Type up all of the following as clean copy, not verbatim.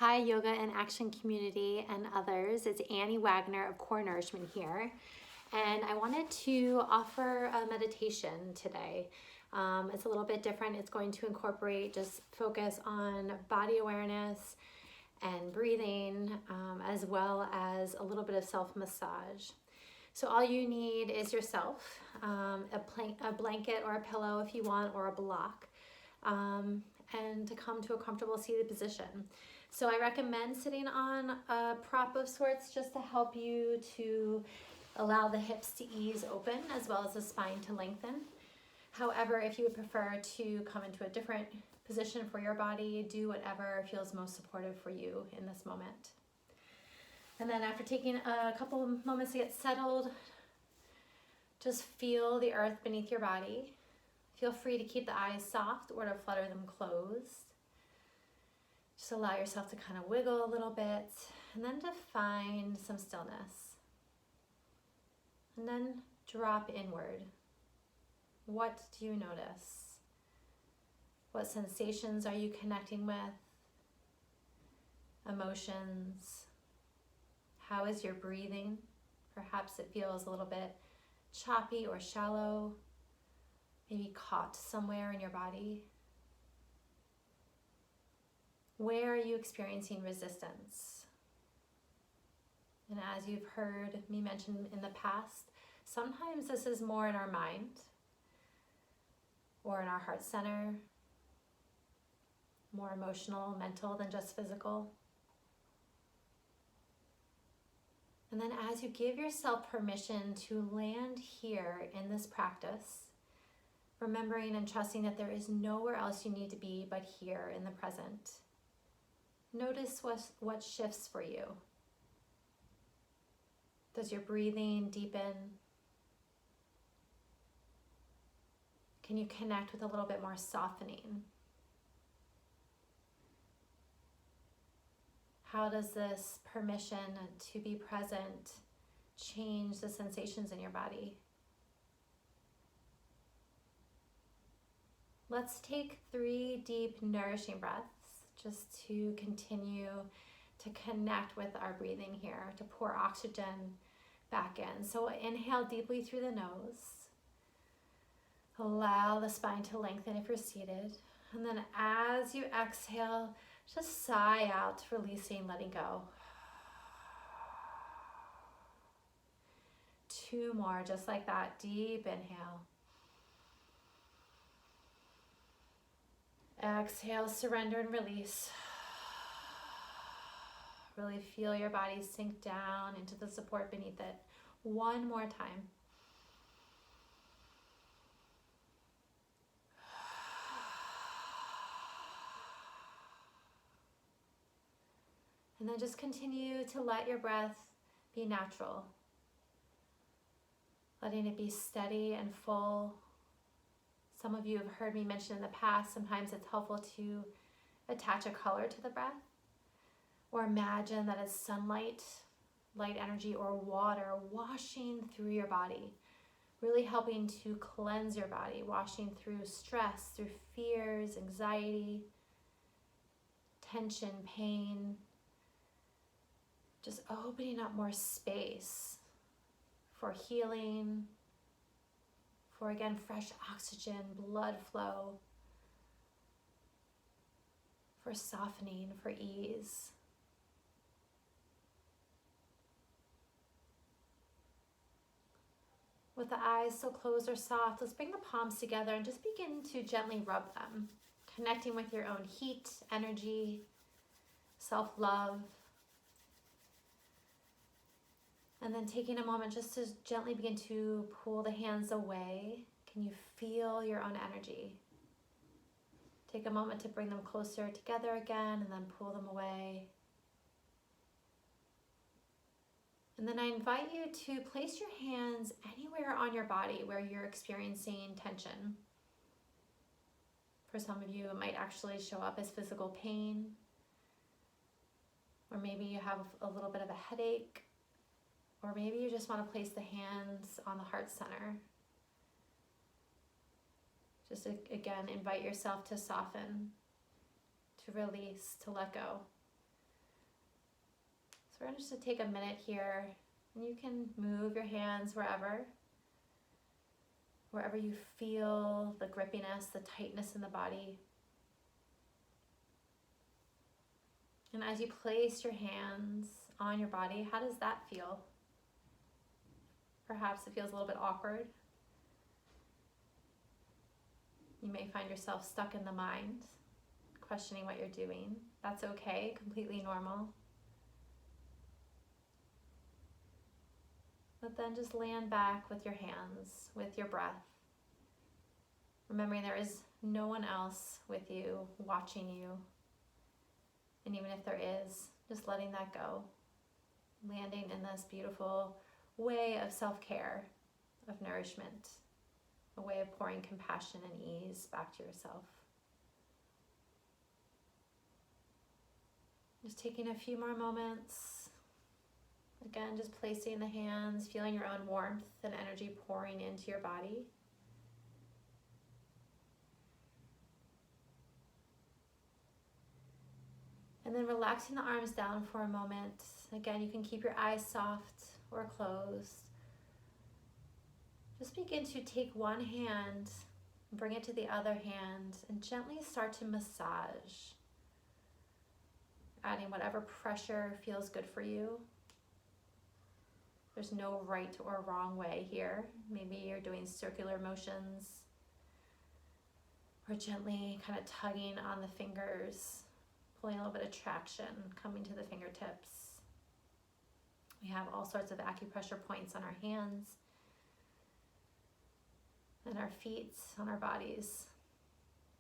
Hi, Yoga and Action community and others. It's Annie Wagner of Core Nourishment here. And I wanted to offer a meditation today. It's a little bit different. It's going to incorporate just focus on body awareness and breathing, as well as a little bit of self-massage. So all you need is yourself, a blanket or a pillow if you want, or a block, and to come to a comfortable seated position. So I recommend sitting on a prop of sorts just to help you to allow the hips to ease open as well as the spine to lengthen. However, if you would prefer to come into a different position for your body, do whatever feels most supportive for you in this moment. And then after taking a couple of moments to get settled, just feel the earth beneath your body. Feel free to keep the eyes soft or to flutter them closed. Just allow yourself to kind of wiggle a little bit and then to find some stillness. And then drop inward. What do you notice? What sensations are you connecting with? Emotions? How is your breathing? Perhaps it feels a little bit choppy or shallow, maybe caught somewhere in your body. Where are you experiencing resistance? And as you've heard me mention in the past, sometimes this is more in our mind or in our heart center, more emotional, mental than just physical. And then as you give yourself permission to land here in this practice, remembering and trusting that there is nowhere else you need to be but here in the present. Notice what shifts for you. Does your breathing deepen? Can you connect with a little bit more softening? How does this permission to be present change the sensations in your body? Let's take 3 deep, nourishing breaths just to continue to connect with our breathing here, to pour oxygen back in. So inhale deeply through the nose. Allow the spine to lengthen if you're seated. And then as you exhale, just sigh out, releasing, letting go. 2 more, just like that. Deep inhale. Exhale, surrender and release. Really feel your body sink down into the support beneath it. 1 more time. And then just continue to let your breath be natural. Letting it be steady and full. Some of you have heard me mention in the past, sometimes it's helpful to attach a color to the breath, or imagine that it's sunlight, light energy, or water washing through your body, really helping to cleanse your body, washing through stress, through fears, anxiety, tension, pain, just opening up more space for healing, for again, fresh oxygen, blood flow, for softening, for ease. With the eyes still closed or soft, let's bring the palms together and just begin to gently rub them, connecting with your own heat, energy, self-love. And then taking a moment just to gently begin to pull the hands away. Can you feel your own energy? Take a moment to bring them closer together again and then pull them away. And then I invite you to place your hands anywhere on your body where you're experiencing tension. For some of you, it might actually show up as physical pain, or maybe you have a little bit of a headache, or maybe you just want to place the hands on the heart center. Just again, invite yourself to soften, to release, to let go. we're going to just take a minute here, and you can move your hands wherever you feel the grippiness, the tightness in the body. And as you place your hands on your body, how does that feel? Perhaps it feels a little bit awkward. You may find yourself stuck in the mind, questioning what you're doing. That's okay, completely normal. But then just land back with your hands, with your breath. Remembering there is no one else with you, watching you. And even if there is, just letting that go. Landing in this beautiful way of self-care, of nourishment. A way of pouring compassion and ease back to yourself. Just taking a few more moments. Again, just placing the hands, feeling your own warmth and energy pouring into your body. And then relaxing the arms down for a moment. Again, you can keep your eyes soft or closed. Just begin to take one hand, bring it to the other hand, and gently start to massage. Adding whatever pressure feels good for you. There's no right or wrong way here. Maybe you're doing circular motions, or gently kind of tugging on the fingers, pulling a little bit of traction, coming to the fingertips. We have all sorts of acupressure points on our hands and our feet, on our bodies,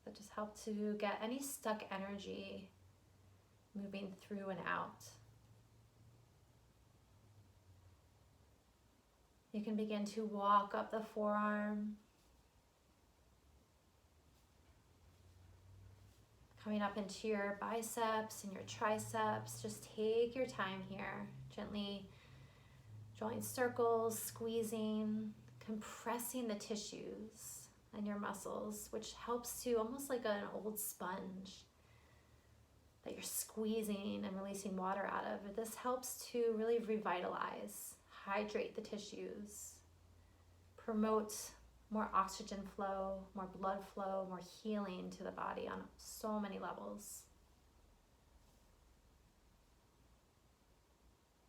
that just help to get any stuck energy moving through and out. You can begin to walk up the forearm, coming up into your biceps and your triceps. Just take your time here, gently drawing circles, squeezing, compressing the tissues and your muscles, which helps to, almost like an old sponge that you're squeezing and releasing water out of. This helps to really revitalize, hydrate the tissues, promote more oxygen flow, more blood flow, more healing to the body on so many levels.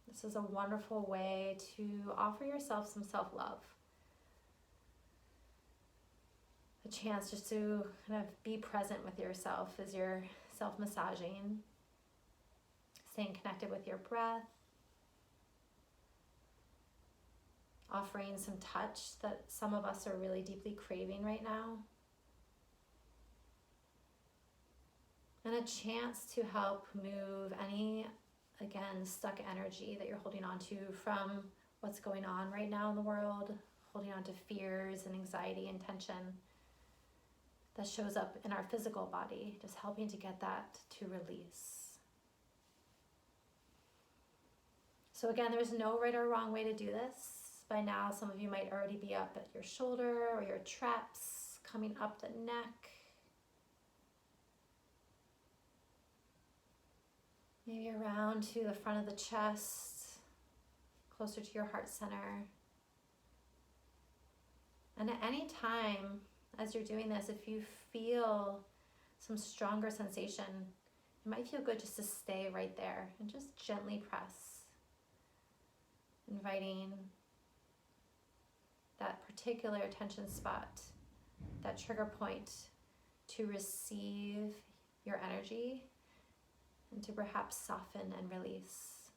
This is a wonderful way to offer yourself some self-love. A chance just to kind of be present with yourself as you're self-massaging, staying connected with your breath, offering some touch that some of us are really deeply craving right now, and a chance to help move any, again, stuck energy that you're holding on to from what's going on right now in the world, holding on to fears and anxiety and tension that shows up in our physical body, just helping to get that to release. So again, there's no right or wrong way to do this. By now, some of you might already be up at your shoulder or your traps, coming up the neck. Maybe around to the front of the chest, closer to your heart center. And at any time, as you're doing this, if you feel some stronger sensation, it might feel good just to stay right there and just gently press, inviting that particular tension spot, that trigger point, to receive your energy and to perhaps soften and release.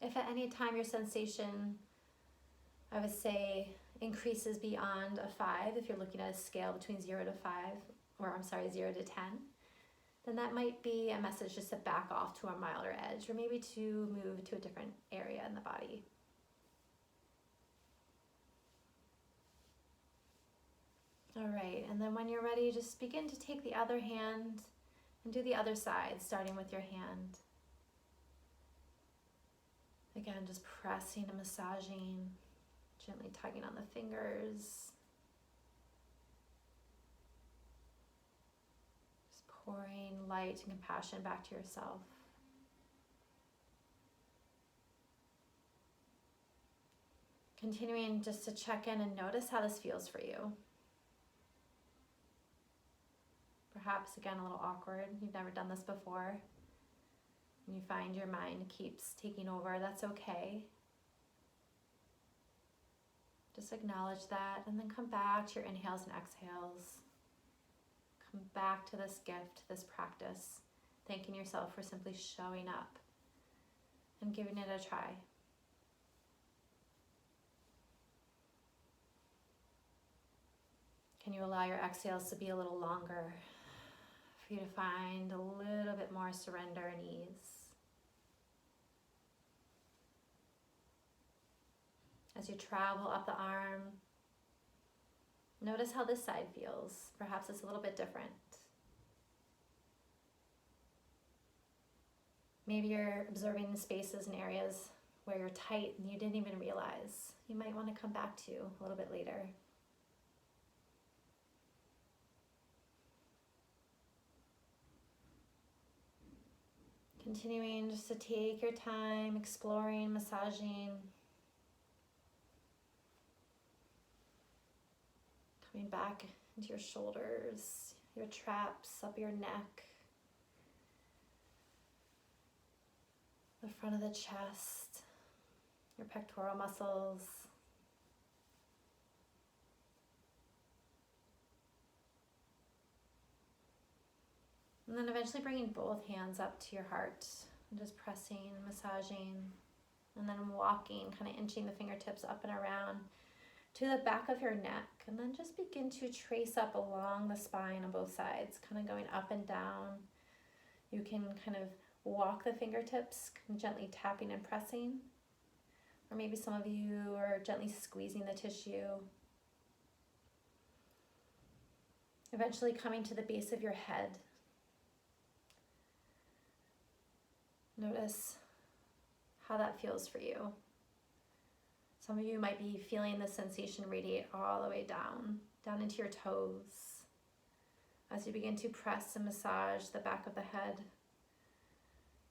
If at any time your sensation, I would say, increases beyond a 5, if you're looking at a scale between 0 to 5, or 0 to 10, then that might be a message just to back off to a milder edge, or maybe to move to a different area in the body. All right, and then when you're ready, just begin to take the other hand and do the other side, starting with your hand. Again, just pressing and massaging, gently tugging on the fingers. Just pouring light and compassion back to yourself. Continuing just to check in and notice how this feels for you. Perhaps, again, a little awkward. You've never done this before. And you find your mind keeps taking over. That's okay. Just acknowledge that and then come back to your inhales and exhales. Come back to this gift, this practice, thanking yourself for simply showing up and giving it a try. Can you allow your exhales to be a little longer for you to find a little bit more surrender and ease? As you travel up the arm, notice how this side feels. Perhaps it's a little bit different. Maybe you're observing the spaces and areas where you're tight and you didn't even realize. You might want to come back to a little bit later. Continuing just to take your time, exploring, massaging. Coming back into your shoulders, your traps, up your neck, the front of the chest, your pectoral muscles. And then eventually bringing both hands up to your heart and just pressing, massaging, and then walking, kind of inching the fingertips up and around to the back of your neck. And then just begin to trace up along the spine on both sides, kind of going up and down. You can kind of walk the fingertips, gently tapping and pressing. Or maybe some of you are gently squeezing the tissue. Eventually coming to the base of your head. Notice how that feels for you. Some of you might be feeling the sensation radiate all the way down into your toes. As you begin to press and massage the back of the head,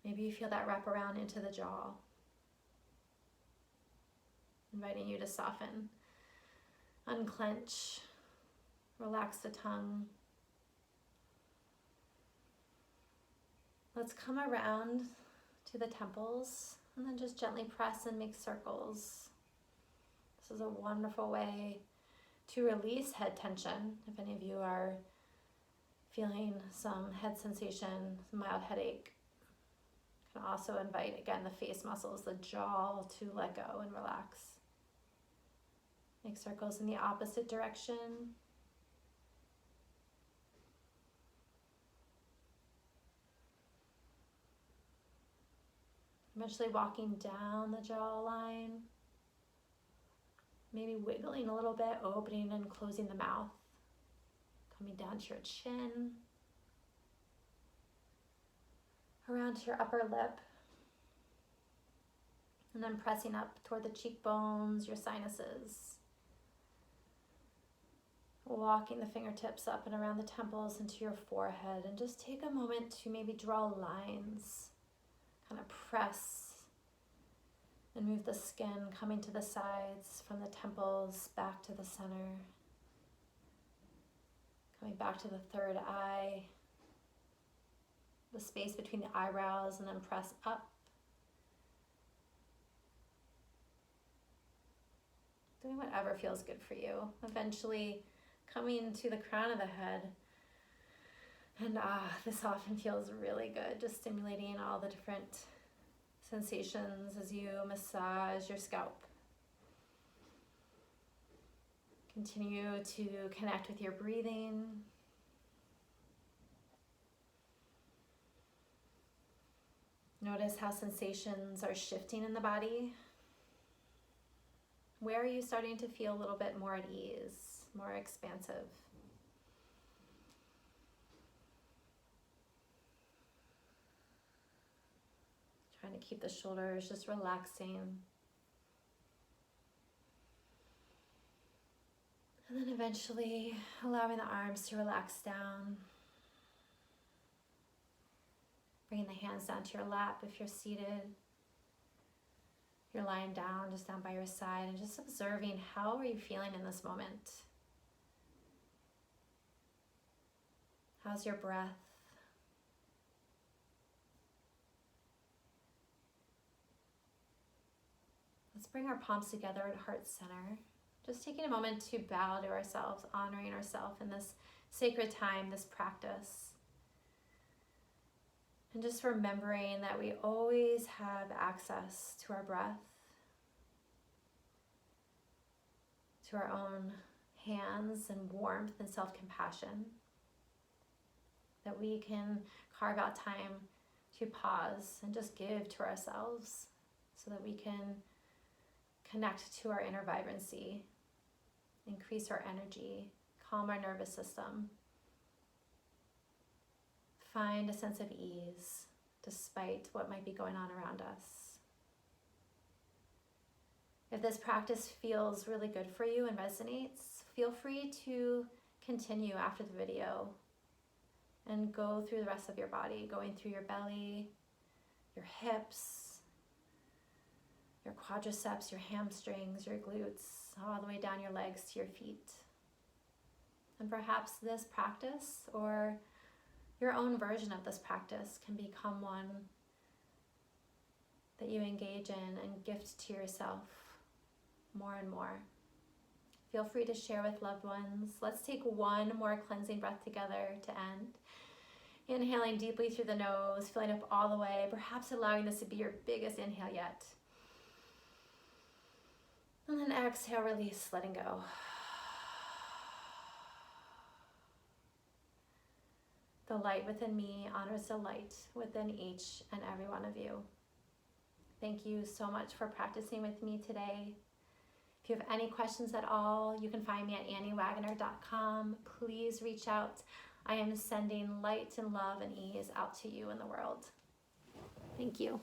maybe you feel that wrap around into the jaw, inviting you to soften, unclench, relax the tongue. Let's come around to the temples and then just gently press and make circles. This is a wonderful way to release head tension. If any of you are feeling some head sensation, some mild headache, you can also invite, again, the face muscles, the jaw to let go and relax. Make circles in the opposite direction. Eventually walking down the jawline. Maybe wiggling a little bit, opening and closing the mouth. Coming down to your chin. Around to your upper lip. And then pressing up toward the cheekbones, your sinuses. Walking the fingertips up and around the temples into your forehead. And just take a moment to maybe draw lines. Kind of press and move the skin coming to the sides from the temples back to the center. Coming back to the third eye, the space between the eyebrows, and then press up. Doing whatever feels good for you. Eventually coming to the crown of the head. And this often feels really good, just stimulating all the different sensations as you massage your scalp. Continue to connect with your breathing. Notice how sensations are shifting in the body. Where are you starting to feel a little bit more at ease, more expansive? Trying to keep the shoulders just relaxing. And then eventually allowing the arms to relax down. Bringing the hands down to your lap if you're seated. You're lying down, just down by your side, and just observing how are you feeling in this moment. How's your breath? Let's bring our palms together at heart center. Just taking a moment to bow to ourselves, honoring ourselves in this sacred time, this practice. And just remembering that we always have access to our breath, to our own hands and warmth and self-compassion. That we can carve out time to pause and just give to ourselves so that we can connect to our inner vibrancy, increase our energy, calm our nervous system, find a sense of ease despite what might be going on around us. If this practice feels really good for you and resonates, feel free to continue after the video and go through the rest of your body, going through your belly, your hips, your quadriceps, your hamstrings, your glutes, all the way down your legs to your feet. And perhaps this practice or your own version of this practice can become one that you engage in and gift to yourself more and more. Feel free to share with loved ones. Let's take one more cleansing breath together to end. Inhaling deeply through the nose, filling up all the way, perhaps allowing this to be your biggest inhale yet. And then exhale, release, letting go. The light within me honors the light within each and every one of you. Thank you so much for practicing with me today. If you have any questions at all, you can find me at anniewagner.com. Please reach out. I am sending light and love and ease out to you in the world. Thank you.